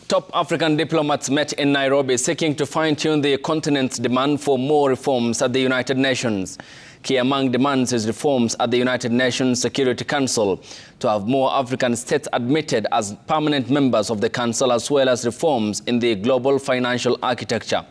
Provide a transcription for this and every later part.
Top African diplomats met in Nairobi seeking to fine-tune the continent's demand for more reforms at the United Nations. Key among demands is reforms at the United Nations Security Council to have more African states admitted as permanent members of the Council, as well as reforms in the global financial architecture.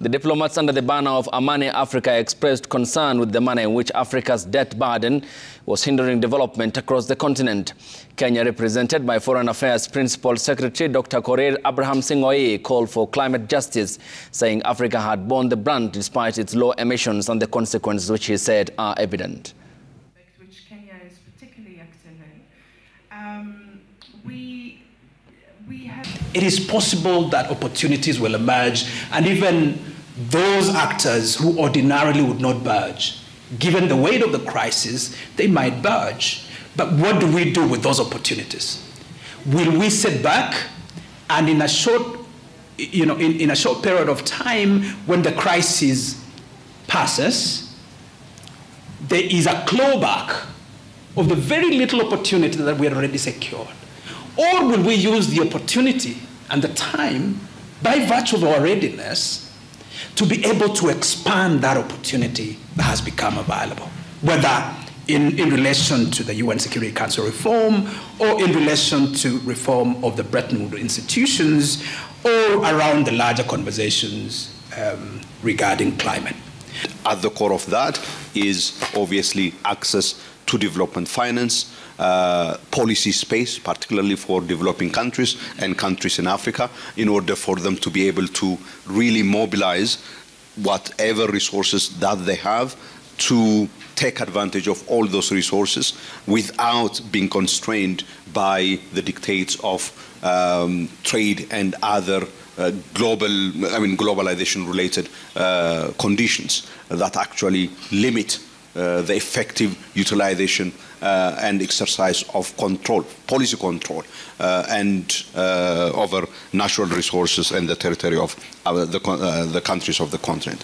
The diplomats under the banner of Amani Africa expressed concern with the manner in which Africa's debt burden was hindering development across the continent. Kenya, represented by Foreign Affairs Principal Secretary Dr. Korir Abraham Sing'oei, called for climate justice, saying Africa had borne the brunt despite its low emissions and the consequences which he said are evident. Which Kenya is particularly active in. It is possible that opportunities will emerge, and even those actors who ordinarily would not budge, given the weight of the crisis, they might budge. But what do we do with those opportunities? Will we sit back and in a short, in a short period of time, when the crisis passes, there is a clawback of the very little opportunity that we had already secured? Or will we use the opportunity and the time, by virtue of our readiness, to be able to expand that opportunity that has become available, whether in relation to the UN Security Council reform, or in relation to reform of the Bretton Woods institutions, or around the larger conversations regarding climate. At the core of that is obviously access to development finance, policy space, particularly for developing countries and countries in Africa, in order for them to be able to really mobilize whatever resources that they have to take advantage of all those resources without being constrained by the dictates of trade and other globalization-related conditions that actually limit the effective utilization and exercise of control, policy control, and over natural resources and the territory of the countries of the continent.